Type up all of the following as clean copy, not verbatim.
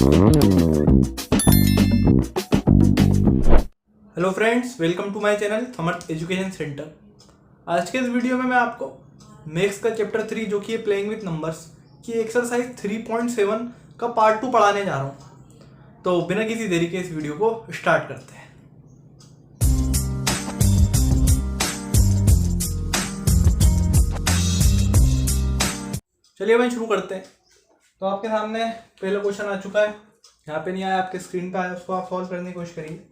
Hello friends, welcome to my channel Samarth education centre. आज के इस वीडियो में मैं आपको मैथ्स का चैप्टर 3 जो कि है प्लेइंग विथ नंबर्स की एक्सरसाइज 3.7 का पार्ट 2 पढ़ाने जा रहा हूँ। तो बिना किसी देरी के इस वीडियो को स्टार्ट करते हैं। चलिए मैं शुरू करते हैं। तो आपके सामने पहला क्वेश्चन आ चुका है, यहाँ पे नहीं आया, आपके स्क्रीन पे आया, उसको आप सॉल्व करने की कोशिश करिए।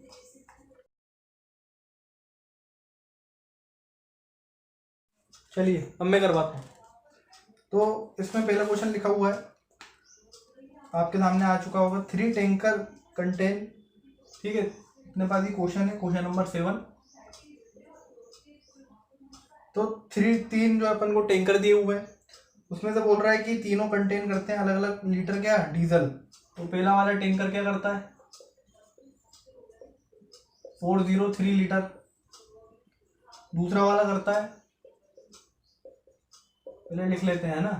चलिए अब मैं करवाता हूँ। तो इसमें पहला क्वेश्चन लिखा हुआ है, आपके सामने आ चुका होगा, 3 टैंकर कंटेन, ठीक है, अपने पास ये क्वेश्चन है, क्वेश्चन नंबर 7। तो तीन जो अपन को टैंकर दिए हुए हैं, उसमें से बोल रहा है कि तीनों कंटेन करते हैं अलग अलग लीटर क्या, डीजल। तो पहला वाला टैंकर क्या करता है, 403 लीटर। दूसरा वाला करता है, पहले लिख लेते हैं ना,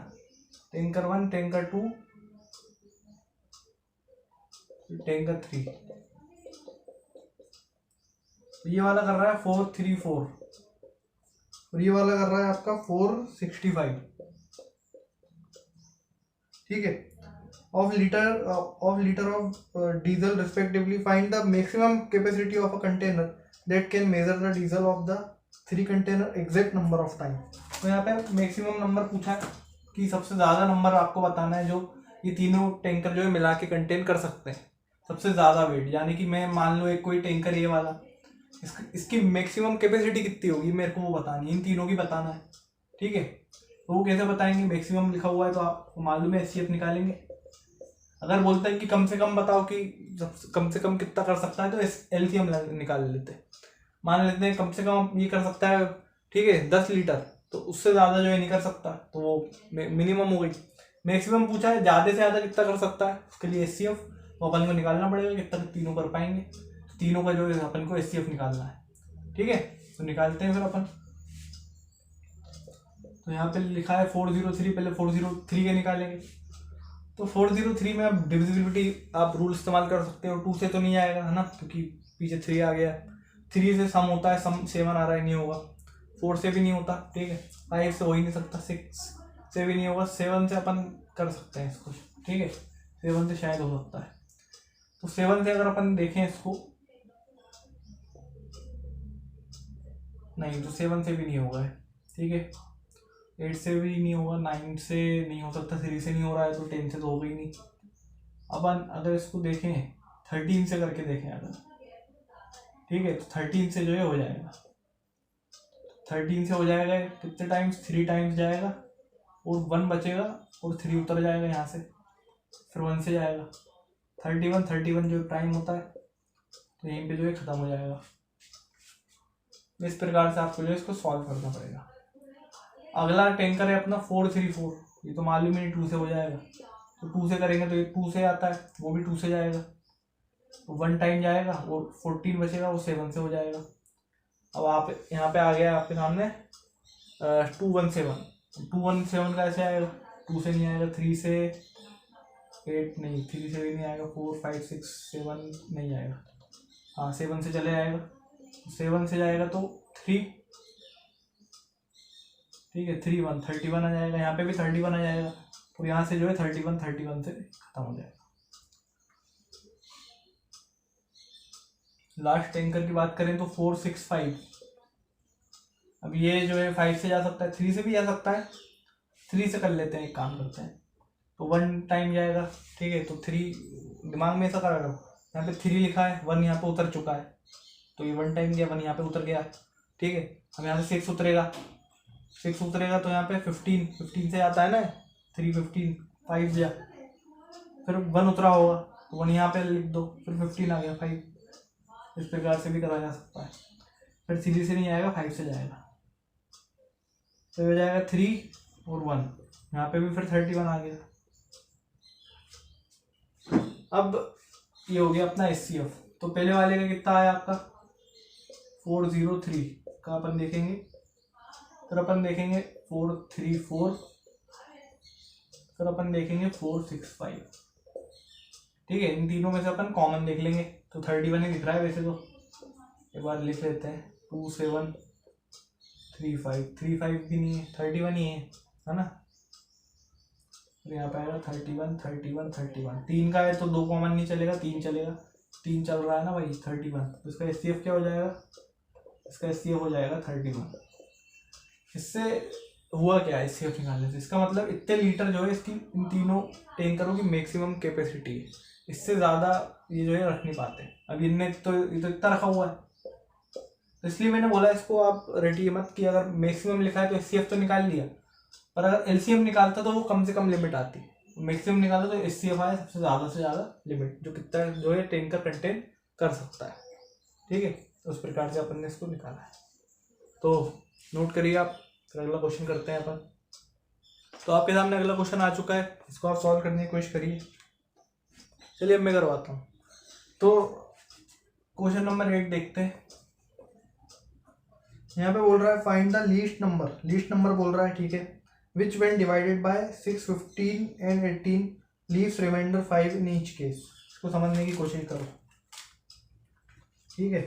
टैंकर 1, टैंकर 2, टैंकर 3। ये वाला कर रहा है 434 और ये वाला कर रहा है आपका 465, ठीक है। Of litre of diesel respectively, find the maximum capacity of a container that can measure the diesel of the 3 container exact number of time. तो यहाँ पे मैक्सिमम नंबर पूछा है कि सबसे ज़्यादा नंबर आपको बताना है जो ये तीनों टैंकर जो है मिला के कंटेन कर सकते हैं, सबसे ज़्यादा वेट। यानी कि मैं मान लो एक कोई टैंकर ये वाला, इसकी मैक्सिमम कैपेसिटी कितनी होगी मेरे को वो बतानी है, इन तीनों की बताना है, ठीक है। तो वो कैसे बताएंगे, मैक्सिमम लिखा हुआ है तो आपको मालूम है, एचसीएफ निकालेंगे। अगर बोलते हैं कि कम से कम बताओ कि कम से कम कितना कर सकता है, तो एलसीएम निकाल लेते हैं। मान लेते हैं कम से कम ये कर सकता है, ठीक है, 10 लीटर, तो उससे ज़्यादा जो है नहीं कर सकता, तो वो मिनिमम हो गई। मैक्सिमम पूछा है, ज़्यादा से ज़्यादा कितना कर सकता है, उसके लिए एचसीएफ तो अपन को निकालना पड़ेगा कितना तीनों कर पाएंगे। तो तीनों का जो है अपन को एचसीएफ निकालना है, ठीक है। तो निकालते हैं फिर अपन। तो यहाँ पे लिखा है 403, पहले 403 के निकालेंगे। तो 403 में आप डिविजिबिलिटी आप रूल इस्तेमाल कर सकते हो, 2 से तो नहीं आएगा है ना, क्योंकि पीछे 3 आ गया। 3 से सम होता है, सम 7 आ रहा है, नहीं होगा। 4 से भी नहीं होता, ठीक है। 5 से हो ही नहीं सकता, 6 से भी नहीं होगा। 7 से अपन कर सकते हैं इसको, ठीक है, 7 से शायद हो सकता है। तो 7 से अगर अपन देखें इसको, नहीं, तो 7 से भी नहीं होगा, ठीक है। 8 से भी नहीं होगा, 9 से नहीं हो सकता, 3 से नहीं हो रहा है, तो 10 से तो होगा ही नहीं। अपन अगर इसको देखें 13 से करके देखें अगर, ठीक है, तो 13 से जो है हो जाएगा। 13 से हो जाएगा कितने टाइम्स, 3 टाइम्स जाएगा और 1 बचेगा और 3 उतर जाएगा यहाँ से, फिर 1 से जाएगा 31 जो टाइम होता है, तो यहीं पे जो है ख़त्म हो जाएगा। इस प्रकार से आपको जो है इसको सॉल्व करना पड़ेगा। अगला टैंकर है अपना 434, ये तो मालूम ही नहीं, 2 से हो जाएगा। तो 2 से करेंगे तो ये 2 से आता है, वो भी 2 से जाएगा, तो 1 टाइम जाएगा और 14 बचेगा, वो 7 से हो जाएगा। अब आप यहाँ पे आ गया आपके सामने 217। 217 का ऐसे आएगा, 2 से नहीं आएगा, 3 से 8 नहीं, 3 से भी नहीं आएगा, 4 5 6 7 नहीं आएगा, हाँ 7 से चले आएगा। 7 से जाएगा तो 3, ठीक है, 31 आ जाएगा, यहाँ पे भी 31 आ जाएगा, तो यहाँ से जो है 31 से खत्म हो जाएगा। लास्ट टैंकर की बात करें तो 465। अब ये जो है 5 से जा सकता है, 3 से भी जा सकता है, 3 से कर लेते हैं, एक काम करते हैं, तो 1 टाइम जाएगा, ठीक है। तो 3 दिमाग में ऐसा करा करो, यहाँ पे 3 लिखा है, 1 यहाँ पे उतर चुका है, तो ये 1 टाइम गया, 1 यहाँ पे उतर गया, ठीक है। अब यहाँ से 6 उतरेगा, 6 उतरेगा तो यहाँ पे 15 से आता है ना, 3 15 5 गया, फिर 1 उतरा होगा, तो 1 यहाँ पे लिख दो, फिर 15 आ गया, 5। इस प्रकार से भी करा जा सकता है। फिर 3 से नहीं आएगा, 5 से जाएगा, तो हो जाएगा 3 और 1, यहाँ पे भी फिर 31 आ गया। अब ये हो गया अपना एचसीएफ। तो पहले वाले का कितना आया आपका 403 का, अपन देखेंगे, फिर अपन देखेंगे 434, फिर अपन देखेंगे 465, ठीक है, इन तीनों में से अपन कॉमन देख लेंगे। तो 31 ही दिख रहा है वैसे तो, एक बार लिख लेते हैं 2735, 35 भी नहीं है, 31 ही है ना। तो यहाँ पे आएगा 31 31 31, 3 का है तो 2 कॉमन नहीं चलेगा, 3 चलेगा, 3 चल रहा है ना भाई 31। तो इसका HCF क्या हो जाएगा, इसका HCF हो जाएगा 31। इससे हुआ क्या है HCF निकालने से, इसका मतलब इतने लीटर जो है इसकी इन तीनों टैंकरों की मैक्सिमम कैपेसिटी है, इससे ज़्यादा ये जो है रख नहीं पाते। अब इनने तो ये तो इतना रखा हुआ है, तो इसलिए मैंने बोला इसको आप रटिए मत कि अगर मैक्सिमम लिखा है तो HCF तो निकाल लिया, पर अगर LCM निकालता तो वो कम से कम लिमिट आती, मैक्सिमम निकालता तो HCF आया सबसे ज़्यादा लिमिट, जो कितना जो है टैंकर कंटेन कर सकता है। ठीक है, तो उस प्रकार से अपन ने इसको निकाला है। तो नोट करिए आप, फिर अगला क्वेश्चन करते हैं अपन। तो आपके सामने अगला क्वेश्चन आ चुका है, इसको आप सॉल्व करने की कोशिश करिए। चलिए अब मैं करवाता हूँ। तो क्वेश्चन नंबर 8 देखते हैं। यहाँ पे बोल रहा है फाइंड द लीस्ट नंबर बोल रहा है, ठीक है, which when divided by 6, 15 and 18 leaves remainder 5 in each case. इसको समझने की कोशिश करो। ठीक है,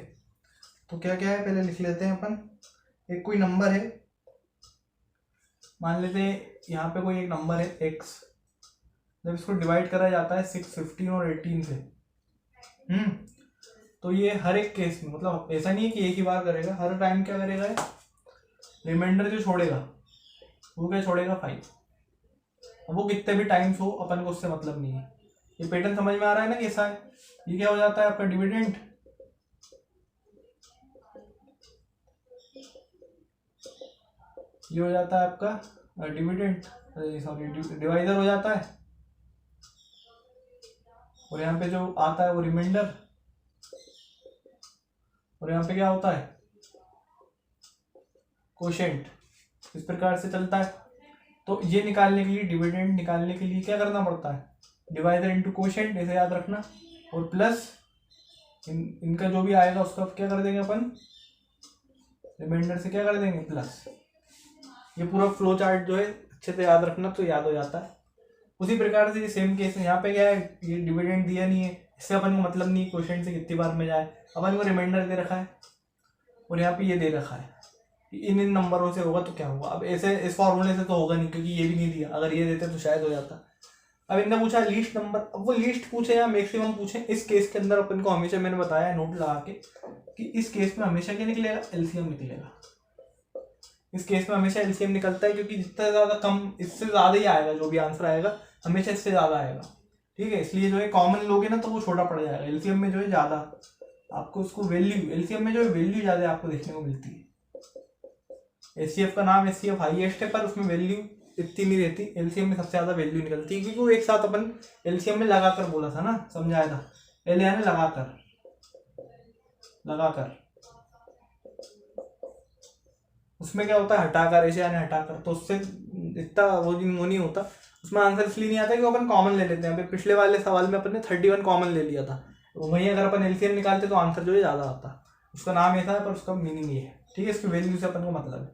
तो क्या क्या है पहले लिख लेते हैं अपन। एक कोई नंबर है, मान लेते हैं यहाँ पे कोई एक नंबर है x, जब इसको डिवाइड करा जाता है 6, 15 और 18 से, तो ये हर एक केस में, मतलब ऐसा नहीं है कि एक ही बार करेगा, हर टाइम क्या करेगा, रिमाइंडर जो छोड़ेगा वो क्या छोड़ेगा 5। अब वो कितने भी टाइम्स हो अपन को उससे मतलब नहीं है। ये पैटर्न समझ में आ रहा है ना कैसा है। ये क्या हो जाता है आपका डिविडेंड, ये हो जाता है आपका डिविडेंड, सॉरी डिवाइजर हो जाता है, और यहाँ पे जो आता है वो रिमाइंडर, और यहाँ पे क्या होता है कोशेंट। इस प्रकार से चलता है। तो ये निकालने के लिए, डिविडेंड निकालने के लिए क्या करना पड़ता है, डिवाइजर इंटू कोशेंट, ऐसे याद रखना, और प्लस इनका जो भी आएगा उसका क्या कर देंगे अपन, रिमाइंडर से क्या कर देंगे प्लस। ये पूरा फ्लो चार्ट जो है अच्छे से याद रखना तो याद हो जाता है। उसी प्रकार से ये सेम केस है, यहाँ पे क्या है, ये डिविडेंड दिया नहीं है, इससे अपन को मतलब नहीं क्वेश्चन से कितनी बार में जाए, अपन को रिमाइंडर दे रखा है, और यहाँ पे ये दे रखा है इन नंबरों से होगा तो क्या होगा। अब ऐसे इस फॉर्मूले से तो होगा नहीं, क्योंकि ये भी नहीं दिया, अगर ये देते तो शायद हो जाता। अब इनने पूछा लीस्ट नंबर, अब वो लीस्ट पूछे या मैक्सिमम पूछे, इस केस के अंदर अपन को हमेशा, मैंने बताया नोट लगा के, कि इस केस में हमेशा क्या निकलेगा, LCM निकलेगा। इस केस में हमेशा LCM निकलता है, क्योंकि जितना ज़्यादा कम, इससे ज़्यादा ही आएगा, जो भी आंसर आएगा हमेशा इससे ज़्यादा आएगा। ठीक है, इसलिए जो है कॉमन लोगे ना तो वो छोटा पड़ जाएगा, LCM में जो है ज़्यादा आपको उसको वैल्यू, LCM में जो है वैल्यू ज़्यादा आपको देखने को मिलती है। HCF का नाम HCF हाईएस्ट है, पर उसमें वैल्यू इतनी नहीं रहती, LCM में सबसे ज़्यादा वैल्यू निकलती है, क्योंकि वो एक साथ अपन LCM में लगाकर बोला था ना, समझाया था, L यानी लगाकर, उसमें क्या होता है हटाकर, ऐसे यानी हटाकर, तो उससे इतना वो नहीं होता, उसमें आंसर इसलिए नहीं आता कि अपन कॉमन ले लेते हैं। अभी पिछले वाले सवाल में अपन ने 31 कॉमन ले लिया था, वहीं अगर अपन LCM निकालते तो आंसर जो है ज़्यादा आता। उसका नाम ऐसा है पर उसका मीनिंग ये है। ठीक है, इसकी वैल्यू से अपन को मतलब है।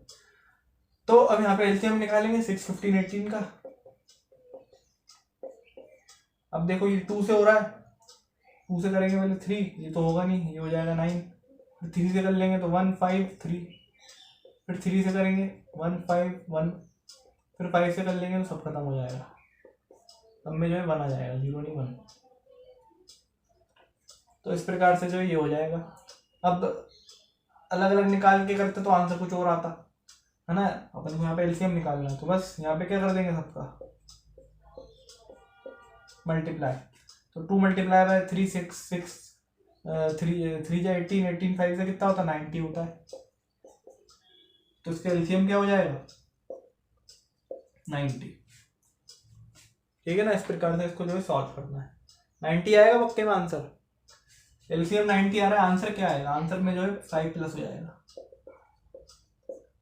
तो अब यहाँ पे LCM निकालेंगे 6, 15, 18 का। अब देखो ये 2 से हो रहा है, 2 से करेंगे पहले 3, ये तो होगा नहीं, ये हो जाएगा 9, फिर 3 से कर लेंगे तो 1, 5, 3, फिर 3 से करेंगे 1, 5, 1, फिर 5 से कर लेंगे तो सब खत्म हो जाएगा, अब में जो है 1 आ जाएगा, 0 नहीं 1। तो इस प्रकार से जो ये हो जाएगा। अब अलग अलग निकाल के करते तो आंसर कुछ और आता है ना, अपन को यहाँ पे LCM निकालना है, तो बस यहाँ पे क्या कर देंगे सबका मल्टीप्लाई, तो 2 मल्टीप्लाई बाय 3, 6, 6, 3 जा 18, 18 5 से कितना होता है 90 होता है, तो इसका LCM क्या हो जाएगा 90। ठीक है ना, इस प्रकार से इसको जो है सॉल्व करना है, 90 आएगा पक्के में आंसर। LCM 90 आ रहा है, आंसर क्या आएगा, आंसर में जो है 5 प्लस हो जाएगा।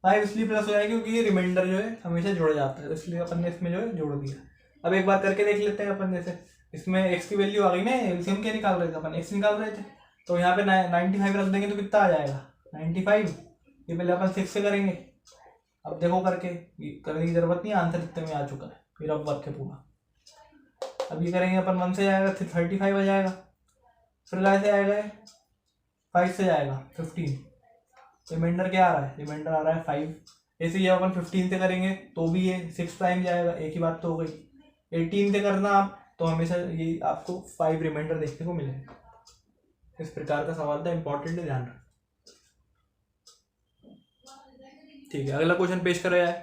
5 इसलिए प्लस हो जाएगा क्योंकि ये रिमाइंडर जो है हमेशा जुड़ जाता है, इसलिए अपन ने इसमें जो है जोड़ दिया। अब एक बार करके देख लेते हैं अपन, जैसे इसमें x की वैल्यू आ गई ना, LCM क्या निकाल रहे थे अपन, x निकाल रहे थे, तो यहाँ पे 95 रख देंगे तो कितना आ जाएगा 95। ये पहले अपन 6 से करेंगे, अब देखो करके करने की जरूरत नहीं, आंसर इतने में आ चुका है, फिर अब वर्क है पूरा। अब ये करेंगे अपन 1 से जाएगा 35 आ जाएगा, फिर कैसे आएगा 5 से जाएगा 15, रिमाइंडर क्या आ रहा है, रिमाइंडर आ रहा है 5। ऐसे ही अपन 15 से करेंगे तो भी ये 6 प्राइम जाएगा, एक ही बात तो हो गई। 18 से करना आप तो हमेशा ये आपको 5 रिमाइंडर देखने को मिलेगा। इस प्रकार का सवाल था, इंपॉर्टेंट है, ध्यान रखना। ठीक है, अगला क्वेश्चन पेश करा जाए।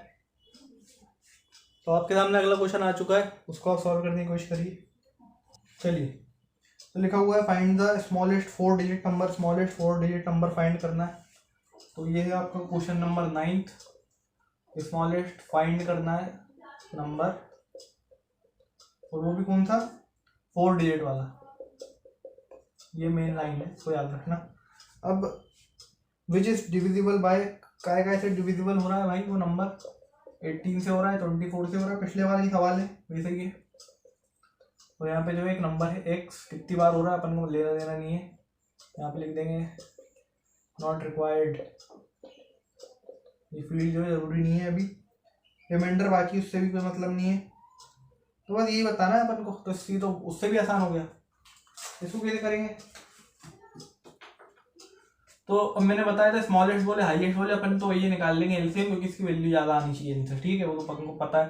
तो आपके सामने अगला क्वेश्चन आ चुका है, उसको आप सॉल्व करने की कोशिश करिए। चलिए, तो लिखा हुआ है find the smallest 4 digit number, smallest 4 digit number find करना है। तो ये है आपका question number 9th, smallest find करना है नंबर, और वो भी कौन सा, 4 डिजिट वाला। ये मेन लाइन है, इसको याद रखना। अब विच इज डिविजिबल बाय, काय से डिविजिबल हो रहा है भाई वो नंबर, 18 से हो रहा है, 24 से हो रहा है, पिछले वाला ही सवाल है वैसे ही है। तो यहाँ पे जो एक नंबर है x कितनी बार हो रहा है अपन को लेना देना नहीं है, यहाँ पे लिख देंगे नॉट रिक्वायर्ड, ये फील्ड जो है जरूरी नहीं है अभी। रिमाइंडर बाकी उससे भी कोई मतलब नहीं है, तो बस यही बताना है अपन को। तो इसकी तो उससे भी आसान हो गया, इसको कैसे करेंगे। तो अब मैंने बताया था स्मॉलेस्ट बोले हाईएस्ट बोले, अपन तो ये निकाल लेंगे एलसीएम, क्योंकि इसकी वैल्यू ज़्यादा आनी चाहिए इनसे, ठीक है, वो तो अपन को पता है।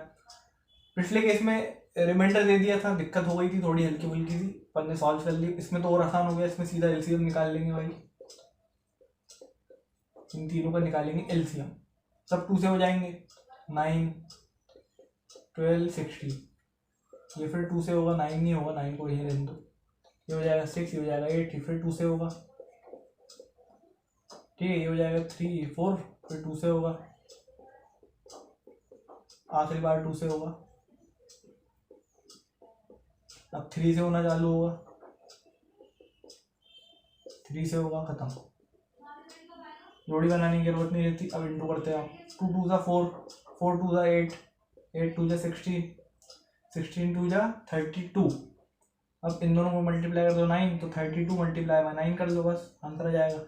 पिछले केस में रिमाइंडर दे दिया था, दिक्कत हो गई थी थोड़ी, हल्की फुल्की सी, अपन ने सॉल्व कर ली। इसमें तो और आसान हो गया, इसमें सीधा एलसीएम निकाल लेंगे भाई, इन तीनों का निकालेंगे एलसीएम, सब 2 से हो जाएंगे, 9 12 16, ये फिर 2 से होगा, 9 नहीं होगा, 9 को यही रहने दो, ये हो जाएगा 6, ये हो जाएगा 8, ये फिर 2 से होगा, ठीक है, ये हो जाएगा 3 4, फिर 2 से होगा, आखिरी बार 2 से होगा, अब 3 से होना चालू होगा, 3 से होगा, खत्म, जोड़ी बनाने की जरूरत नहीं रहती। अब इंटू करते हैं आप, 2 2 सा 4, 4 2 सा 8, 8 2 सा 16, 16 2 सा 32। अब इन दोनों को मल्टीप्लाई कर दो 9, तो 32 मल्टीप्लाई बाय 9 कर दो, बस आंसर आ जाएगा।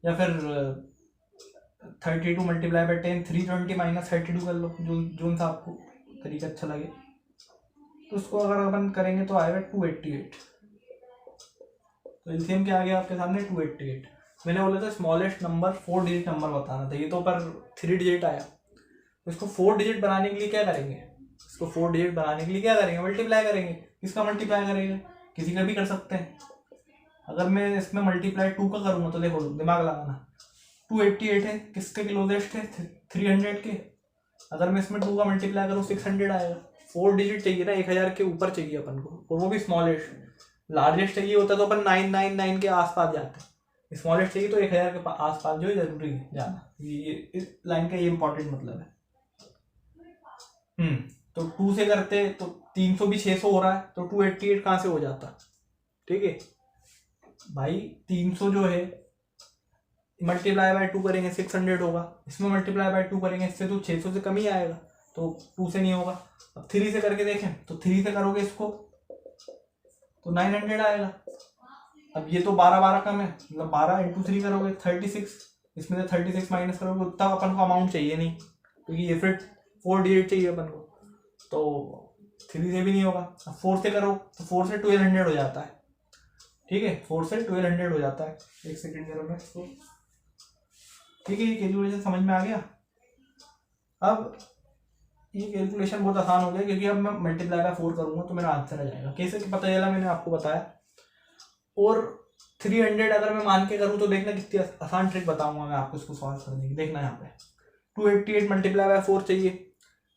या फिर 32 मल्टीप्लाई बाय 10, 320 माइनस 32 कर लो, जो सा आपको तरीका अच्छा लगे। तो उसको अगर अपन करेंगे तो आएगा 288। तो एलसीएम क्या आ गया आपके सामने, 288। मैंने बोला था स्मॉलेस्ट नंबर 4 डिजिट नंबर बताना था, ये तो पर 3 डिजिट आया। तो इसको 4 डिजिट बनाने के लिए क्या करेंगे, इसको 4 डिजिट बनाने के लिए क्या करेंगे, मल्टीप्लाई करेंगे। किसका मल्टीप्लाई करेंगे, किसी का भी कर सकते हैं। अगर मैं इसमें मल्टीप्लाई 2 का करूँगा तो देखो दिमाग लगाना, 288 है, किसके क्लोजेस्ट है, 300 के। अगर मैं इसमें 2 का मल्टीप्लाई करूँ 600 आएगा। 4 डिजिट चाहिए ना, 1000 के ऊपर चाहिए अपन को, और वो भी स्मॉलेस्ट। लार्जेस्ट चाहिए होता तो अपन 999 के आसपास जाते हैं, स्मॉलेस्ट चाहिए तो 1000 के आसपास जो है जरूरी है जाना। ये इस लाइन का ये इंपॉर्टेंट मतलब है। तो 2 से करते तो 300 भी 600 हो रहा है, तो 288 कहाँ से हो जाता, ठीक है भाई। 300 जो है मल्टीप्लाई बाय 2 करेंगे 600 होगा, इसमें मल्टीप्लाई बाय 2 करेंगे इससे तो 600 से कम ही आएगा, तो 2 से नहीं होगा। अब 3 से करके देखें तो 3 से करोगे इसको तो 900 आएगा। अब ये तो 12 कम है, मतलब 12 × 3 करोगे 36, इसमें से 36 माइनस करोगे, उतना अपन को अमाउंट चाहिए नहीं, क्योंकि ये फिर 4 डिजिट चाहिए अपन को, तो 3 से भी नहीं होगा। अब 4 से करो तो 4 से 1200 हो जाता है, ठीक है, 4 से 1200 हो जाता है। एक सेकेंड करो इसको, ठीक है, ये कैलकुलेशन समझ में आ गया। अब ये कैलकुलेशन बहुत आसान हो गया, क्योंकि अब मैं मल्टीप्लाई बाय 4 करूंगा तो मेरा आंसर आ जाएगा। कैसे पता चला, मैंने आपको बताया। और 300 अगर मैं मान के करूँ तो देखना कितनी आसान ट्रिक बताऊंगा मैं आपको इसको सॉल्व करने की। देखना यहाँ पे 288 मल्टीप्लाई बाय 4 चाहिए,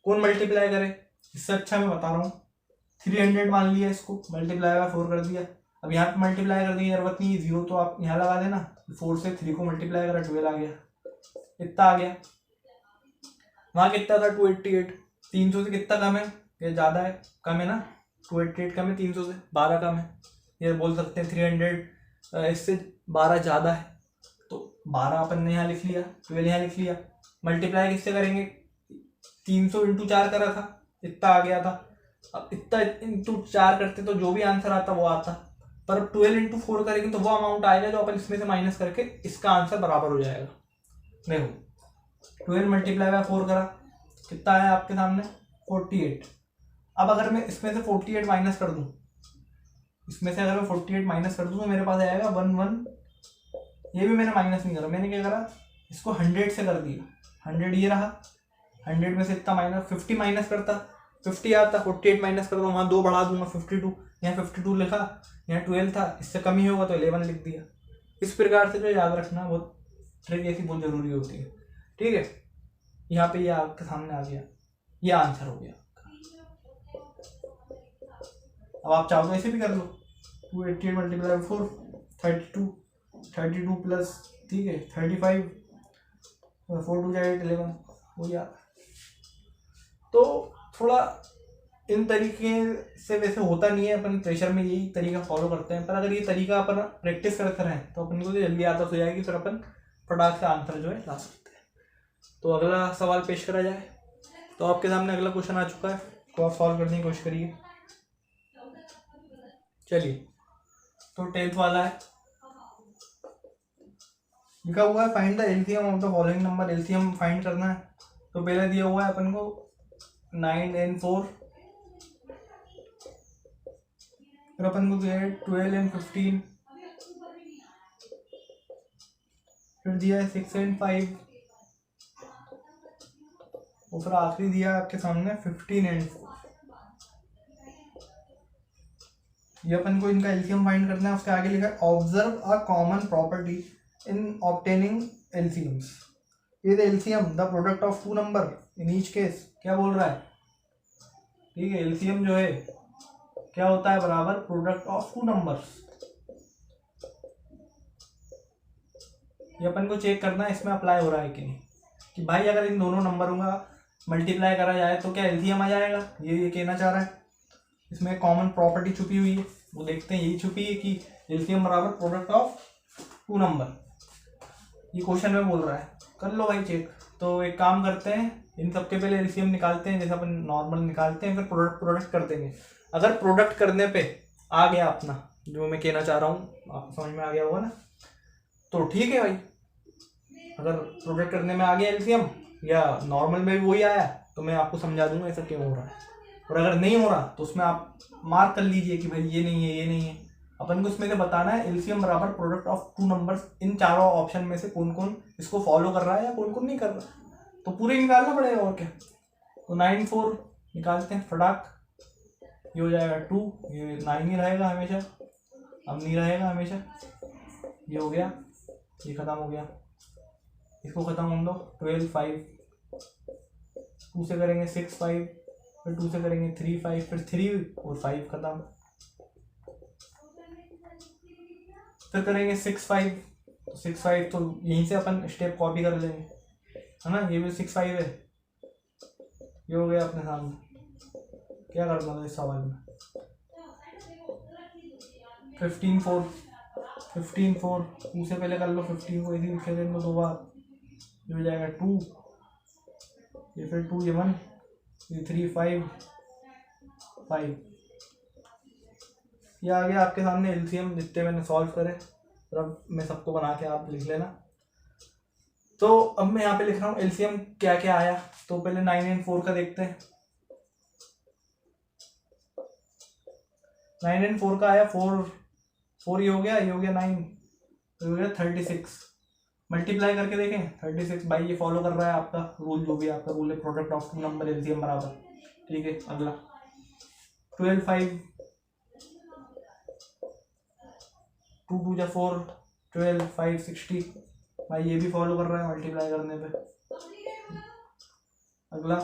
कौन मल्टीप्लाई करे, इससे अच्छा मैं बता रहा हूँ। 300 मान लिया, इसको मल्टीप्लाई बाय 4 कर दिया। अब यहाँ पे मल्टीप्लाई करने की जरूरत नहीं है, 0 तो आप यहाँ लगा देना। 4 से 3 को मल्टीप्लाई करा 12 आ गया, इतना आ गया। वहाँ कितना था 288, 300 से कितना कम है, ये ज़्यादा है, कम है ना, 288 कम है 300 से, 12 कम है। ये बोल सकते हैं 300 इससे 12 ज़्यादा है, तो 12 अपन ने यहाँ लिख लिया, 12 यहाँ लिख लिया। मल्टीप्लाई किससे करेंगे, 300 × 4 करा था, इतना आ गया था। अब इतना × 4 करते तो जो भी आंसर आता वो आता, पर अब 12 × 4 करेंगे तो वो अमाउंट आएगा जो अपन इसमें से माइनस करके इसका आंसर बराबर हो जाएगा। देखो 12 मल्टीप्लाई बाय 4 करा, कितना आया आपके सामने 48। अब अगर मैं इसमें से 48 माइनस कर दूं इसमें से अगर मैं 48 माइनस कर दूँ तो मेरे पास आएगा 1 ये भी मैंने माइनस नहीं करा, मैंने क्या करा, इसको 100 से कर दिया, 100 ये रहा, 100 में से इतना माइनस 50 माइनस करता, 50 आता, 48 माइनस करता, वहाँ 2 बढ़ा दूंगा 52, यहाँ 52 लिखा, यहाँ 12 था, इससे कम ही होगा तो 11 लिख दिया। इस प्रकार से जो याद रखना बहुत ट्रिक ऐसी बहुत ज़रूरी होती है। ठीक है, यहाँ पे ये आपके सामने आ गया, ये आंसर हो गया। अब आप चाहो तो ऐसे भी कर लो, 288 मल्टीप्लाई 4 32 प्लस, ठीक है 35, 4 2 8 11 हो गया। तो थोड़ा इन तरीके से वैसे होता नहीं है, अपन प्रेशर में यही तरीका फॉलो करते हैं, पर अगर ये तरीका अपन प्रैक्टिस करते रहें तो अपन को तो जल्दी आदत हो जाएगी, फिर अपन फटाक से आंसर जो है ला सकते हैं। तो अगला सवाल पेश करा जाए। तो आपके सामने अगला क्वेश्चन आ चुका है, तो आप सॉल्व करने की कोशिश करिए। चलिए, तो 10th वाला है, लिखा हुआ है find the LCM of the following number. LCM find करना है, तो पहले दिया हुआ है अपन को 9 and 4, फिर अपन को दिया है 12 and 15, फिर दिया है 6 and 5, और फिर आखिरी दिया है आपके सामने 15 and 4। ये अपन को इनका एलसीएम फाइंड करना है। उसके आगे लिखा है observe a common property in obtaining LCMs. ये LCM the product of two number in each case, क्या बोल रहा है, ठीक है, एलसीएम जो है क्या होता है, बराबर प्रोडक्ट ऑफ टू नंबर्स। ये अपन को चेक करना है इसमें अप्लाई हो रहा है कि नहीं, कि भाई अगर इन दोनों नंबरों का मल्टीप्लाई करा जाए तो क्या एलसीएम आ जाएगा, ये कहना चाह रहा है। इसमें कॉमन प्रॉपर्टी छुपी हुई है, वो देखते हैं, यही छुपी है कि एलसीएम बराबर प्रोडक्ट ऑफ टू नंबर। ये क्वेश्चन में बोल रहा है, कर लो भाई चेक। तो एक काम करते हैं, इन सबके पहले एलसीएम निकालते हैं, जैसे अपन नॉर्मल निकालते हैं, फिर प्रोडक्ट कर देंगे। अगर प्रोडक्ट करने पे आ गया अपना जो मैं कहना चाह रहा हूँ, आपको समझ में आ गया होगा ना, तो ठीक है भाई। अगर प्रोडक्ट करने में आ गया एलसीएम या नॉर्मल में भी वही आया तो मैं आपको समझा दूंगा ऐसा क्यों हो रहा है, और अगर नहीं हो रहा तो उसमें आप मार्क कर लीजिए कि भाई ये नहीं है, ये नहीं है। अपन को इसमें से बताना है एलसीएम बराबर प्रोडक्ट ऑफ टू नंबर्स, इन चारों ऑप्शन में से कौन कौन इसको फॉलो कर रहा है या कौन कौन नहीं कर रहा, तो पूरे निकालना पड़ेगा और क्या। तो 9 4 निकालते हैं फटाक, ये हो जाएगा 2, ये 9 ही रहेगा हमेशा, अब नहीं रहेगा हमेशा, ये हो गया, ये खत्म हो गया, इसको खत्म होने दो। 12 5, 2 से करेंगे 6 5, फिर 2 से करेंगे 3 5, फिर 3 और 5 खत्म, फिर करेंगे 6 5, तो 6 5 तो यहीं से अपन स्टेप कॉपी कर लेंगे, है ना, ये भी 6 5 है, ये हो गया अपने सामने। क्या करना था इस सवाल में, 15 4, 15 4, 2 से पहले कर लो, 15 को इसी लिखे देंगे 2 बार, ये हो जाएगा 2, ये फिर 2 ये 1, ये 3 5 5, ये आ गया आपके सामने एलसीएम जितने मैंने सॉल्व करे, और अब मैं सबको बना के आप लिख लेना। तो अब मैं यहाँ पे लिख रहा हूँ एलसीएम क्या क्या आया। तो पहले 9 and 4 का देखते हैं। 9 and 4 का आया 4 ये हो गया, ये हो गया 9, तो हो गया 36। मल्टीप्लाई करके देखें 36 बाई, ये फॉलो कर रहा है आपका रूल, जो भी आपका रूल है, product of two number LCM बराबर, ठीक है। अगला 12 5, 2 2 जा 4, 12 5 60 भाई, ये भी फॉलो कर रहा है मल्टीप्लाई करने पे। अगला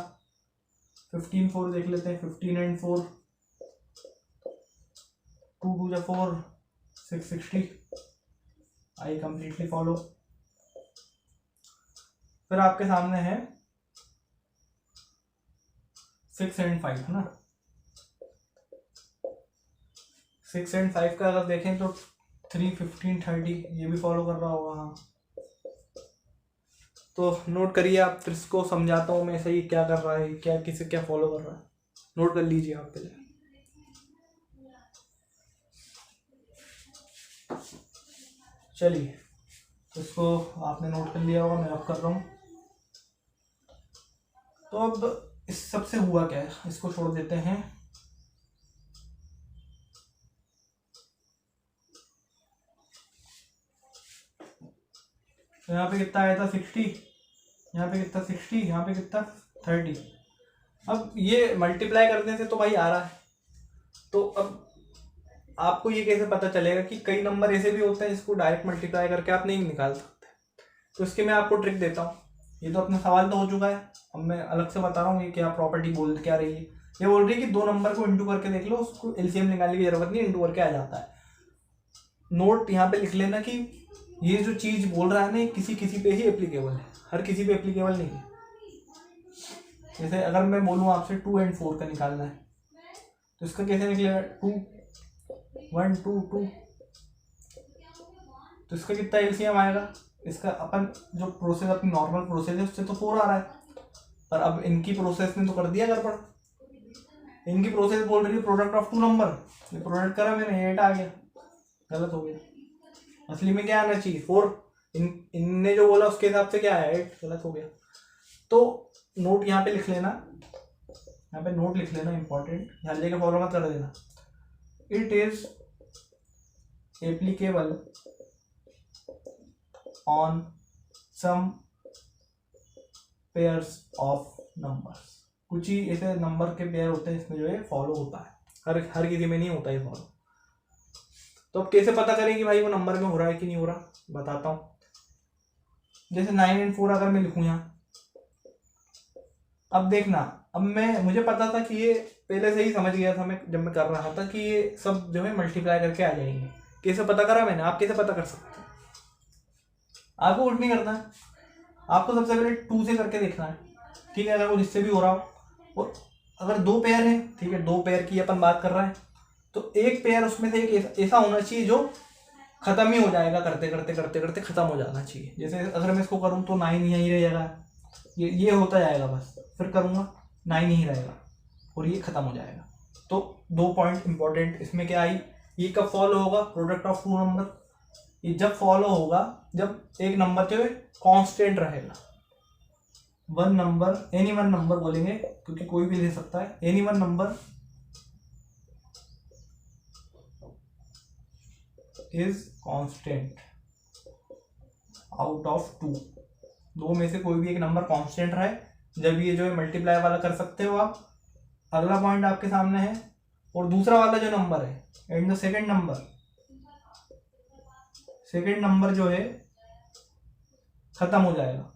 15 4 देख लेते हैं, 15 and 4, 2 2 जा 4, 6 60 आई कंप्लीटली फॉलो। फिर आपके सामने है 6 and 5, है ना। 6 and 5 का अगर देखें तो 3 15 30 ये भी फॉलो कर रहा होगा, हाँ। तो नोट करिए आप, फिर इसको समझाता हूँ मैं सही क्या कर रहा है, क्या किसे क्या फॉलो कर रहा है, नोट कर लीजिए आप पहले। चलिए, तो इसको आपने नोट कर लिया होगा, मैं अब कर रहा हूँ। तो अब इस सबसे हुआ क्या है, इसको छोड़ देते हैं। तो यहाँ पे कितना आया था 60, यहाँ पे कितना 60, यहाँ पे कितना 30। अब ये मल्टीप्लाई करने से तो भाई आ रहा है। तो अब आपको ये कैसे पता चलेगा कि कई नंबर ऐसे भी होते हैं जिसको डायरेक्ट मल्टीप्लाई करके आप नहीं निकाल सकते। तो इसके मैं आपको ट्रिक देता हूँ। ये तो अपना सवाल तो हो चुका है, अब मैं अलग से बता रहा हूँ ये क्या प्रॉपर्टी बोल क्या रही है। ये बोल रही है कि दो नंबर को इंटू करके देख लो, उसको एलसीएम निकालने की जरूरत नहीं, इंटू करके आ जाता है। नोट यहाँ पे लिख लेना कि ये जो चीज बोल रहा है ना, किसी किसी पे ही एप्लीकेबल है, हर किसी पे एप्लीकेबल नहीं है। जैसे अगर मैं बोलूँ आपसे 2 और 4 का निकालना है, तो इसका कैसे निकलेगा? 2 1 2 2, तो इसका कितना एलसीएम आएगा? इसका अपन जो प्रोसेस अपनी नॉर्मल प्रोसेस है उससे तो 4 आ रहा है, पर अब इनकी प्रोसेस ने तो कर दिया गड़बड़। इनकी प्रोसेस बोल रही है प्रोडक्ट ऑफ 2 नंबर, ये प्रोडक्ट करा मैंने 8 आ गया, गलत हो गया। असली में क्या आना चाहिए 4, इनने जो बोला उसके हिसाब से क्या आया 8, गलत हो गया। तो नोट यहाँ पे लिख लेना, यहाँ पे नोट लिख लेना इंपॉर्टेंट, ध्यान लेके फॉलो मत कर देना। It is applicable on some pairs of numbers. कुछ ही ऐसे नंबर के पेयर होते हैं इसमें जो है फॉलो होता है, हर किसी में नहीं होता है फॉलो। तो अब कैसे पता करें कि भाई वो नंबर में हो रहा है कि नहीं हो रहा, बताता हूँ। जैसे 9 और 4 अगर मैं लिखूँ यहाँ, अब देखना, अब मुझे पता था कि ये पहले से ही समझ गया था मैं जब मैं कर रहा था कि ये सब जो है मल्टीप्लाई करके आ जाएंगे। कैसे पता करा मैंने, आप कैसे पता कर सकते हैं? आपको कुछ नहीं करना है, आपको सबसे पहले 2 से करके देखना है, ठीक है, अगर वो जिससे भी हो रहा हो। और अगर 2 पेयर है, ठीक है, 2 पेयर की अपन बात कर रहे हैं, तो एक पेयर उसमें से एक ऐसा होना चाहिए जो खत्म ही हो जाएगा, करते करते करते करते खत्म हो जाना चाहिए। जैसे अगर मैं इसको करूँ तो 9 यहीं रह जाएगा, ये होता जाएगा, बस फिर करूँगा 9 ही रहेगा और ये खत्म हो जाएगा। तो 2 पॉइंट इंपॉर्टेंट इसमें क्या आई, ये कब फॉलो होगा? Product of 2 number. ये जब फॉलो होगा जब एक नंबर जो है कांस्टेंट रहेगा। One number, any one number बोलेंगे क्योंकि कोई भी ले सकता है, any one number is constant out of 2। दो में से कोई भी एक नंबर कांस्टेंट रहे, जब ये जो है मल्टीप्लाई वाला कर सकते हो आप। अगला पॉइंट आपके सामने है, और दूसरा वाला जो नंबर है एंड द सेकंड नंबर जो है खत्म हो जाएगा।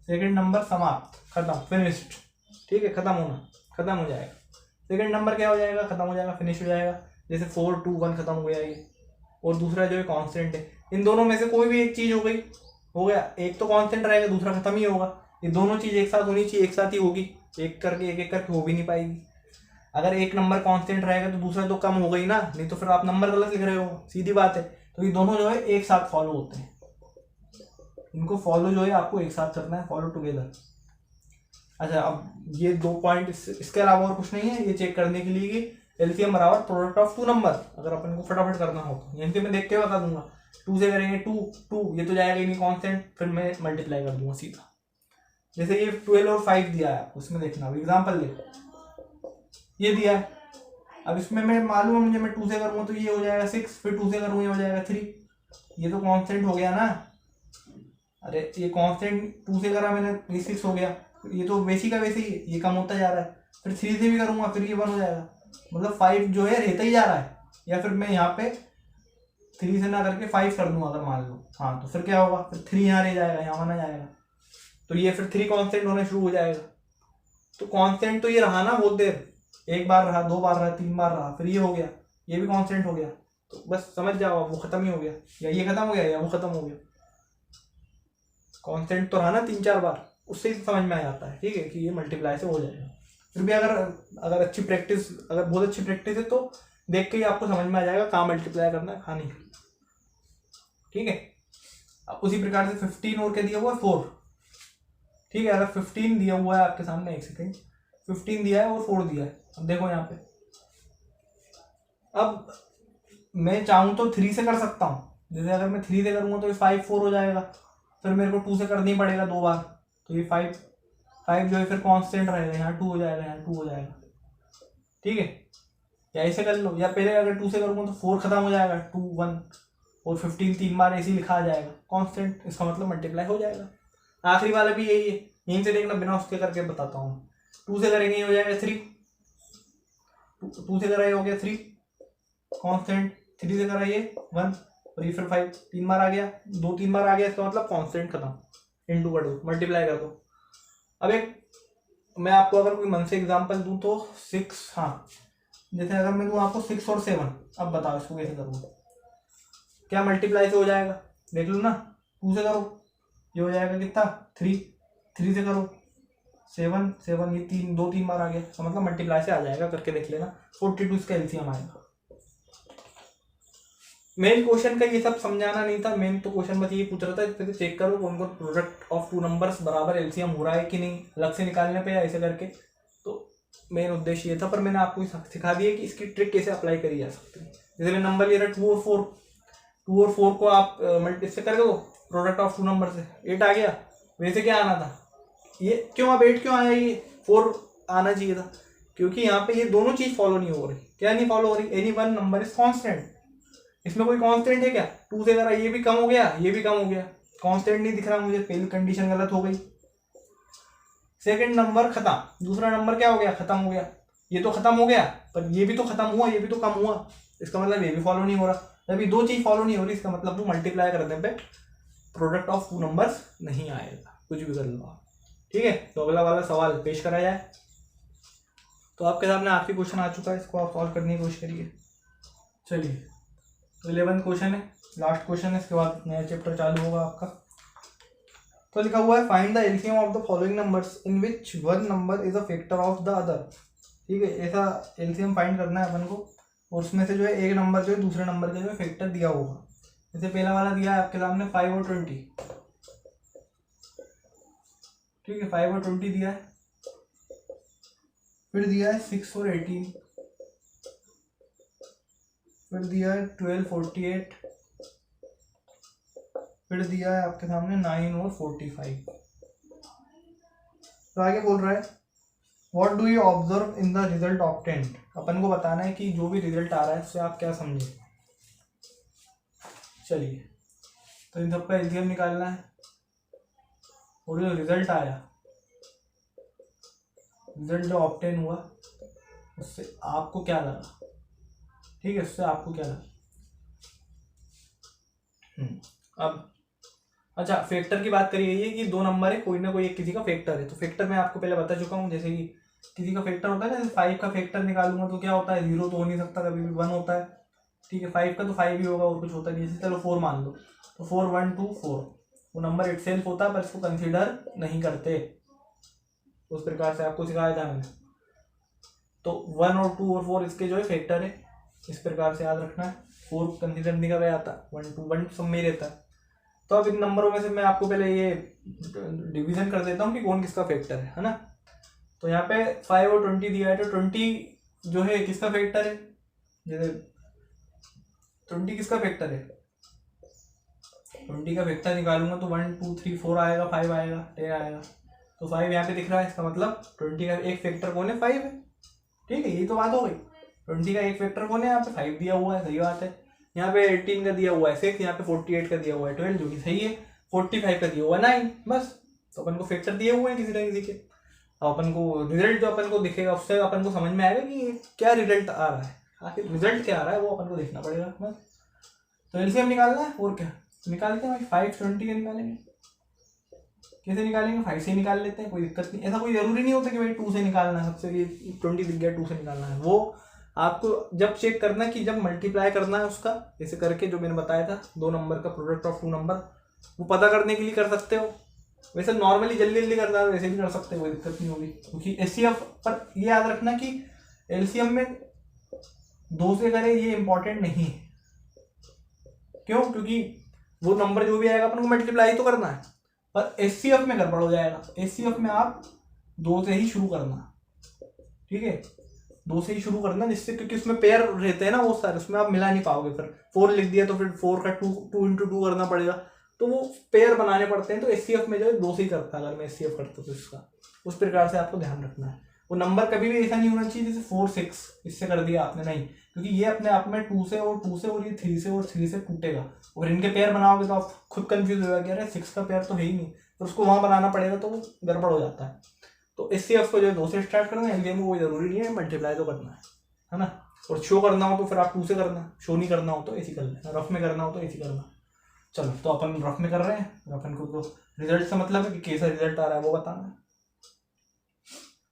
सेकंड नंबर समाप्त, खत्म, फिनिश्ड, ठीक है, खत्म होना, खत्म हो जाएगा। सेकंड नंबर क्या हो जाएगा? खत्म हो जाएगा, फिनिश हो जाएगा। जैसे 4 2 1 खत्म हो गया ये, और दूसरा जो है कांस्टेंट है। इन दोनों में से कोई भी एक चीज हो गया, एक तो कांस्टेंट रहेगा, दूसरा खत्म ही होगा। ये दोनों चीज एक साथ होनी चाहिए, एक साथ ही होगी, एक एक करके हो भी नहीं पाएगी। अगर एक नंबर कांस्टेंट रहेगा तो दूसरा तो कम हो गई ना, नहीं तो फिर आप नंबर गलत लिख रहे हो, सीधी बात है। तो ये दोनों जो है एक साथ फॉलो होते हैं, इनको फॉलो जो है आपको एक साथ करना है, फॉलो टुगेदर। अच्छा, अब ये 2 पॉइंट, इसके अलावा और कुछ नहीं है ये चेक करने के लिए कि एलसीएम बराबर प्रोडक्ट ऑफ 2 नंबर। अगर अपन को फटाफट करना हो तो यहीं पे मैं देख के बता दूंगा। 2 से करेंगे 2 2, ये तो जाएगा ही नहीं कांस्टेंट, फिर मैं मल्टीप्लाई कर दूंगा सीधा। जैसे ये 12 और 5 दिया है आपको, इसमें देखना, एग्जाम्पल ले, ये दिया है। अब इसमें मैं मालूम है मुझे, मैं 2 से करूँगा तो ये हो जाएगा 6, फिर 2 से करूँगा ये हो जाएगा 3। ये तो कांस्टेंट हो गया ना, अरे ये कांस्टेंट 2 से करा मैंने, ये 6 हो गया, ये तो वैसी का वैसे ही ये कम होता जा रहा है। फिर 3 से भी करूँगा, फिर ये 1 हो जाएगा, मतलब 5 जो है रहता ही जा रहा है। या फिर मैं यहाँ पे 3 से ना करके 5 कर दूंगा अगर मान लो, हाँ, तो फिर क्या होगा? फिर 3 यहाँ रह जाएगा, यहाँ 1 आ जाएगा, तो ये फिर 3 कांस्टेंट होना शुरू हो जाएगा। तो कांस्टेंट तो ये रहा ना बहुत देर, एक बार रहा, 2 बार रहा, 3 बार रहा, फिर ये हो गया, ये भी कांस्टेंट हो गया। तो बस समझ जाओ, वो खत्म ही हो गया, या ये खत्म हो गया या वो खत्म हो गया। कांस्टेंट तो रहा ना 3-4 बार, उससे ही समझ में आ जाता है, ठीक है, कि ये मल्टीप्लाई से हो जाएगा। फिर भी अगर अच्छी प्रैक्टिस, अगर बहुत अच्छी प्रैक्टिस है तो देख के ही आपको समझ में आ जाएगा कहाँ मल्टीप्लाई करना है, कहाँ नहीं, ठीक है। अब उसी प्रकार से 15 और क्या दिया हुआ है 4, ठीक है। अगर 15 दिया हुआ है आपके सामने, एक सेकेंड, 15 दिया है और 4 दिया है। अब देखो यहाँ पे, अब मैं चाहूँ तो 3 से कर सकता हूँ। जैसे अगर मैं 3 से करूँगा तो ये 5 4 हो जाएगा, फिर मेरे को 2 से करना ही पड़ेगा 2 बार, तो ये 5 जो है फिर कांस्टेंट रहेगा, यहाँ 2 हो जाएगा, यहाँ 2 हो जाएगा, ठीक है। या ऐसे कर लो, या पहले अगर 2 से करूँगा तो 4 खत्म हो जाएगा, 2 1 और 15 3 बार ऐसे ही लिखा आ जाएगा कांस्टेंट, इसका मतलब मल्टीप्लाई हो जाएगा। आखिरी वाला भी यही है, यहीं से देखना, बिना उसके करके बताता हूँ। 2 से करेंगे ये हो जाएगा 3, 2 से करा ये हो गया 3 कांस्टेंट, 3 से करा ये 1 और ये फिर 5, 3 बार आ गया, 2-3 बार आ गया, इसका मतलब कांस्टेंट खत्म, इनटू कर दो, मल्टीप्लाई कर दो। अब एक मैं आपको अगर कोई मन से एग्जांपल दूं तो 6, हाँ जैसे अगर मैं दूं आपको 6 और 7, अब बताओ इसको कैसे करूँगा, क्या मल्टीप्लाई से हो जाएगा, देख लो ना। 2 से करो ये हो जाएगा कितना 3, 3 से करो 7 7, ये 2-3 बार आ गया, तो मतलब मल्टीप्लाई से आ जाएगा, करके देख लेना। 42 इसका एलसीएम आएगा। मेन क्वेश्चन का ये सब समझाना नहीं था, मेन तो क्वेश्चन बस ये पूछ रहा था इससे चेक करो कौन कौन प्रोडक्ट ऑफ 2 नंबर्स बराबर एलसीएम हो रहा है कि नहीं, अलग से निकालने पे या ऐसे करके। तो मेन उद्देश्य ये था, पर मैंने आपको सिखा दिया कि इसकी ट्रिक कैसे अप्लाई करी जा सकती है। जैसे मैं नंबर ले रहा 2 और 4, 2 और 4 को आप इससे कर दो प्रोडक्ट ऑफ 2 नंबर से, 8 आ गया। वैसे क्या आना था, ये क्यों अब 8 क्यों आया, ये 4 आना चाहिए था, क्योंकि यहाँ पे ये दोनों चीज फॉलो नहीं हो रही। क्या नहीं फॉलो हो रही, any one number is constant. इसमें कोई कांस्टेंट है क्या, 2 से करा ये भी कम हो गया, ये भी कम हो गया, कांस्टेंट नहीं दिख रहा मुझे, पहली कंडीशन गलत हो गई। सेकंड नंबर खत्म, दूसरा नंबर क्या हो गया, खत्म हो गया। ये तो खत्म हो गया, पर ये भी तो खत्म हुआ, ये भी तो कम हुआ, इसका मतलब ये भी फॉलो नहीं हो रहा। जब ये दो चीज फॉलो नहीं हो रही, इसका मतलब वो मल्टीप्लाई करने पे प्रोडक्ट ऑफ 2 नंबर्स नहीं आएगा, कुछ भी कर लो आप। ठीक है, तो अगला वाला सवाल पेश करा जाए। तो आपके सामने आखिरी क्वेश्चन आ चुका है, इसको आप सॉल्व करने की कोशिश करिए। चलिए, तो 11 क्वेश्चन है, लास्ट क्वेश्चन है, इसके बाद नया चैप्टर चालू होगा आपका। तो लिखा हुआ है find the LCM of the following numbers in which one number is a factor of the other. ठीक है, ऐसा एलसीएम फाइंड करना है अपन को, और उसमें से जो है एक नंबर जो है दूसरे नंबर का जो है फैक्टर दिया होगा। जैसे पहला वाला दिया है आपके सामने 5 और 20। ठीक है, 5 और 20 दिया है, फिर दिया है 6 और 18, फिर दिया है 12 48, फिर दिया है आपके सामने 9 और 45। तो आगे बोल रहा है what do you observe in the result obtained. अपन को बताना है कि जो भी रिजल्ट आ रहा है उससे आप क्या समझे। चलिए, तो इन सबका एलसीएम निकालना है, और जो रिजल्ट आया, रिजल्ट जो ऑब्टेन हुआ उससे आपको क्या लगा। ठीक है, उससे आपको क्या लगा। अब अच्छा, फैक्टर की बात करी गई है कि दो नंबर है, कोई ना कोई एक किसी का फैक्टर है। तो फैक्टर मैं आपको पहले बता चुका हूँ, जैसे कि किसी का फैक्टर होता है ना, जैसे 5 का फैक्टर निकालूंगा तो क्या होता है, 0 तो हो नहीं सकता, कभी भी 1 होता है। ठीक है, 5 का तो 5 ही होगा, और कुछ होता नहीं। जैसे चलो 4 मान लो, तो 4 1 2 4 वो नंबर इटसेल्फ होता है, पर इसको कंसिडर नहीं करते। उस प्रकार से आपको सिखाया था मैंने। तो 1 और 2 और 4 इसके जो है फैक्टर है, इस प्रकार से याद रखना है। 4 कंसिडर नहीं कर रहा जाता, 1 2 1 सब में ही रहता है। तो अब इन नंबरों में से मैं आपको पहले ये डिवीजन कर देता हूँ कि कौन किसका फैक्टर है ना। तो यहाँ पे 5 और 20 दिया है, तो 20 जो है किसका फैक्टर है, जैसे 20 किसका फैक्टर है, 20 का फैक्टर निकालूंगा तो 1 2 3 4 आएगा, 5 आएगा, 10 आएगा। तो 5 यहाँ पे दिख रहा है, इसका मतलब 20 का एक फैक्टर कौन है, 5 है। ठीक है, यही तो बात हो गई। 20 का एक फैक्टर कौन है, यहाँ पे 5 दिया हुआ है, सही बात है। यहाँ पे 18 का दिया हुआ है 6, यहाँ पे 48 का दिया हुआ है 12, जो कि सही है। 45 का दिया हुआ है 9, बस। तो अपन को फैक्टर दिए हुए हैं किसी ना किसी के। अब अपन को रिजल्ट जो अपन को दिखेगा उससे अपन को समझ में आएगा कि क्या रिजल्ट आ रहा है, आखिर रिजल्ट क्या आ रहा है वो अपन को देखना पड़ेगा बस। तो एलसीएम निकालना है, और क्या निकालते हैं भाई, 5 20 का निकालेंगे। कैसे निकालेंगे, 5 से निकाल लेते हैं, कोई दिक्कत नहीं। ऐसा कोई जरूरी नहीं होता कि भाई 2 से निकालना है, सबसे 20 दिख गया 2 से निकालना है। वो आपको जब चेक करना है कि जब मल्टीप्लाई करना है उसका, जैसे करके जो मैंने बताया था, दो नंबर का प्रोडक्ट ऑफ 2 नंबर, वो पता करने के लिए कर सकते हो। वैसे नॉर्मली जल्दी जल्दी करना है वैसे भी कर सकते हो, कोई दिक्कत नहीं होगी। क्योंकि एचसीएफ पर ये याद रखना कि एलसीएम में 2 से करें ये इंपॉर्टेंट नहीं है। क्यों, क्योंकि वो नंबर जो भी आएगा अपन को मल्टीप्लाई तो करना है, पर एचसीएफ में गड़बड़ हो जाएगा। एचसीएफ में आप 2 से ही शुरू करना, ठीक है, 2 से ही शुरू करना, जिससे क्योंकि उसमें पेयर रहते हैं ना वो सारे, उसमें आप मिला नहीं पाओगे। फिर 4 लिख दिया तो फिर 4 का 2 into 2 करना पड़ेगा, तो वो पेयर बनाने पड़ते हैं। तो एचसीएफ में जो है 2 से ही करता है, अगर मैं एचसीएफ करता तो इसका उस प्रकार से आपको ध्यान रखना है। वो नंबर कभी भी ऐसा नहीं होना चाहिए जैसे 4 6 इससे कर दिया आपने, नहीं, क्योंकि ये अपने आप में 2 से और 2 से और ये 3 से और 3 से टूटेगा, और इनके पेयर बनाओगे तो आप खुद कंफ्यूज हो जाएगा, अरे 6 का पेयर तो है ही नहीं, तो उसको वहाँ बनाना पड़ेगा, तो वो गड़बड़ हो जाता है। तो इससे उसको जो है 2 से स्टार्ट करना है, एलसीएम को कोई जरूरी नहीं है, मल्टीप्लाई तो करना है ना। और शो करना हो तो फिर आप 2 से करना, शो नहीं करना हो तो ऐसी कर लेना, रफ में करना हो तो ऐसी करना। चलो तो अपन रफ में कर रहे हैं, अपन को तो रिजल्ट से मतलब है कि कैसा रिजल्ट आ रहा है वो बताना है।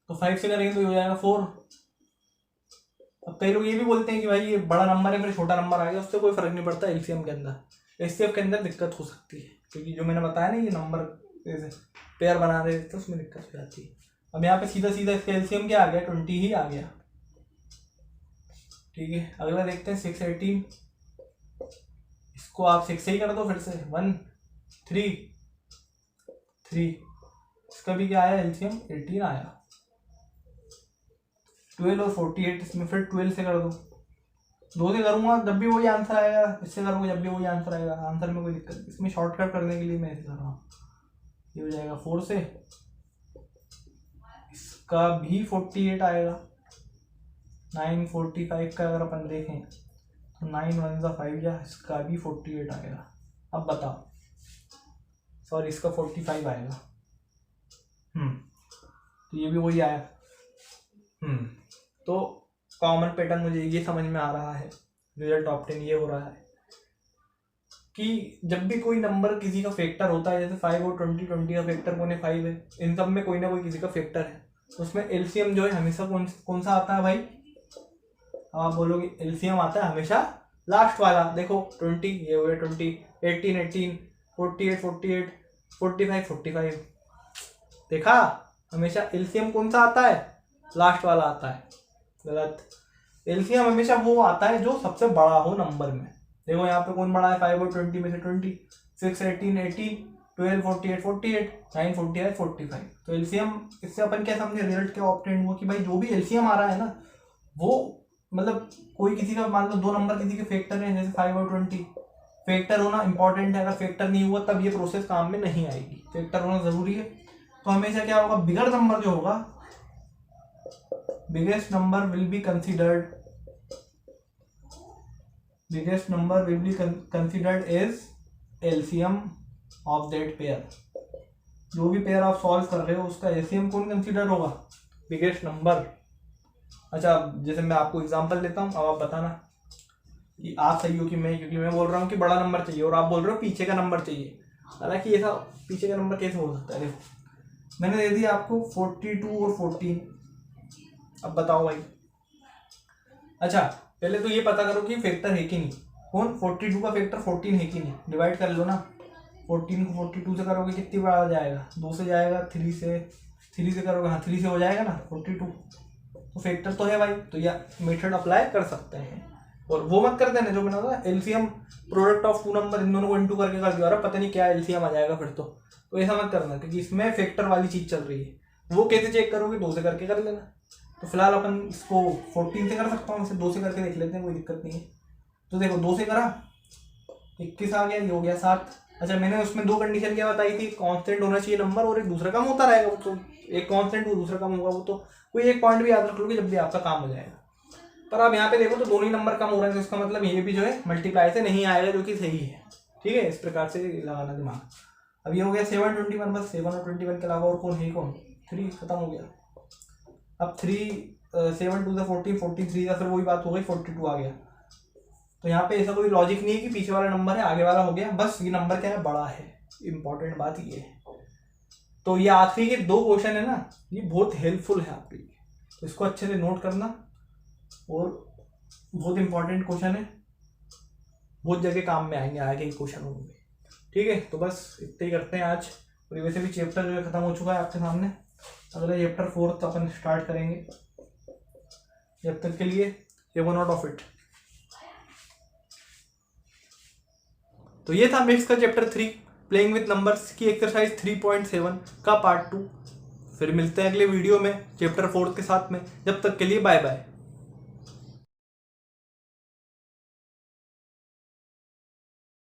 तो 5 से करेंगे तो हो जाएगा 4। अब कई लोग ये भी बोलते हैं कि भाई ये बड़ा नंबर है फिर छोटा नंबर आ गया, उससे कोई फर्क नहीं पड़ता एलसीएम के अंदर। एचसीएफ के अंदर दिक्कत हो सकती है, क्योंकि जो मैंने बताया ना ये नंबर पेयर बना रहे थे उसमें दिक्कत हो जाती है। अब यहाँ पे सीधा सीधा इसका एलसीएम क्या आ गया, 20 ही आ गया। ठीक है, अगला देखते हैं 6 18। इसको आप 6 से ही कर दो फिर से, 1 3 3। इसका भी क्या आया एलसीएम, 18 आया। 12 और 48, इसमें फिर 12 से कर दो। 2 से करूँगा जब भी वही आंसर आएगा, इससे करूँगा जब भी वही आंसर आएगा, आंसर में कोई दिक्कत नहीं। इसमें शॉर्टकट करने के लिए मैं ऐसे कर रहा हूँ। ये हो जाएगा 4 से, इसका भी 48 आएगा। 9 45 का अगर अपन देखें तो 9 1 ज़ा 5 जा, इसका भी 48 आएगा। अब बताओ, सॉरी इसका 45 आएगा। तो ये भी वही आया। तो कॉमन पैटर्न मुझे ये समझ में आ रहा है, रिजल्ट टॉप 10 ये हो रहा है कि जब भी कोई नंबर किसी का फैक्टर होता है, जैसे 5 और 20 का फैक्टर कौन है, 5 है, इन सब में कोई ना कोई किसी का फैक्टर है, तो उसमें एलसीएम जो है हमेशा कौन सा आता है भाई। आप बोलोगे एलसीएम आता है हमेशा लास्ट वाला। देखो 20 ये हो गया 20, 18 18, 48 48, 45 45। देखा, हमेशा एलसीएम कौन सा आता है, लास्ट वाला आता है। गलत, एलसीएम हमेशा वो आता है जो सबसे बड़ा हो नंबर में। देखो यहाँ पे कौन बड़ा है, 5 और 20 में से 20, 6 18 18, 12 48 48, 9 45 45। तो एलसीएम, इससे अपन क्या समझे, रिजल्ट क्या ऑब्टेन हुआ कि भाई जो भी एलसीएम आ रहा है ना, वो मतलब कोई किसी का मान लो 2 नंबर किसी के फैक्टर हैं, जैसे 5 और 20, फैक्टर होना इंपॉर्टेंट है। अगर फैक्टर नहीं हुआ तब ये प्रोसेस काम में नहीं आएगी, फैक्टर होना जरूरी है। तो हमेशा क्या होगा, बिगर नंबर जो होगा, biggest number will be considered as LCM of that pair. जो भी पेयर आप सॉल्व कर रहे हो उसका एलसीएम कौन कंसिडर होगा, बिगेस्ट नंबर। अच्छा, जैसे मैं आपको एग्जांपल देता हूँ, अब आप बताना कि आप सही हो कि मैं, क्योंकि मैं बोल रहा हूँ कि बड़ा नंबर चाहिए और आप बोल रहे हो पीछे का नंबर चाहिए। हालांकि ऐसा पीछे का नंबर कैसे हो सकता है। देखो मैंने दे दिया आपको 42 और 14। अब बताओ भाई। अच्छा, पहले तो ये पता करो कि फैक्टर है कि नहीं। कौन, 42 का फैक्टर 14 है कि नहीं। डिवाइड कर लो ना, 14 को 42 से करोगे कितनी बार आ जाएगा, 2 से जाएगा, 3 से करोगे, हाँ 3 से हो जाएगा ना 42। तो फैक्टर तो है भाई, तो यह मेथड अप्लाई कर सकते हैं। और वो मत कर देना जो मैंने कहा एलसीएम प्रोडक्ट ऑफ 2 नंबर, इन दोनों को इनटू करके कर दिया, और पता नहीं क्या एलसीएम आ जाएगा फिर तो ऐसा मत करना, क्योंकि इसमें फैक्टर वाली चीज चल रही है। वो कैसे चेक करोगे, 2 से करके कर लेना। तो फिलहाल अपन इसको 14 से कर सकता हूँ, इसे 2 से करके देख लेते हैं, कोई दिक्कत नहीं है। तो देखो 2 से करा, 21 आ गया, ये हो गया 7। अच्छा, मैंने उसमें 2 कंडीशन क्या बताई थी, कांस्टेंट होना चाहिए नंबर और एक दूसरा कम होता रहेगा। वो तो एक कांस्टेंट वो दूसरा कम होगा, वो तो कोई एक पॉइंट भी याद रख लोगे जब भी आपका काम हो जाएगा। पर अब यहाँ पे देखो तो दोनों ही नंबर कम हो रहे हैं, तो इसका मतलब ये भी जो है मल्टीप्लाई से नहीं आएगा, जो कि सही है। ठीक है, इस प्रकार से लगाना दिमाग। अब ये हो गया 7 21, बस 7 और 21 के अलावा और कौन है, कौन 3, खत्म हो गया। अब 3 7 2 14 14 3 का फिर वही बात हो गई, 42 आ गया। तो यहाँ पे ऐसा कोई लॉजिक नहीं है कि पीछे वाला नंबर है आगे वाला हो गया, बस ये नंबर क्या है, बड़ा है। इंपॉर्टेंट बात ये है। तो ये आखिरी के 2 क्वेश्चन है ना, ये बहुत हेल्पफुल है आपके लिए, तो इसको अच्छे से नोट करना। और बहुत इंपॉर्टेंट क्वेश्चन है, बहुत जगह काम में आएंगे आगे क्वेश्चन होंगे। ठीक है, तो बस इतना ही करते हैं आज। और वैसे भी चैप्टर जो है खत्म हो चुका है आपके सामने। अगला चैप्टर 4 अपन स्टार्ट करेंगे। जब तक के लिए have a note of it. तो ये था मैथ्स का चैप्टर 3 प्लेइंग विद नंबर्स की एक्सरसाइज 3.7 का पार्ट 2। फिर मिलते हैं अगले वीडियो में चैप्टर 4 के साथ में। जब तक के लिए बाय बाय।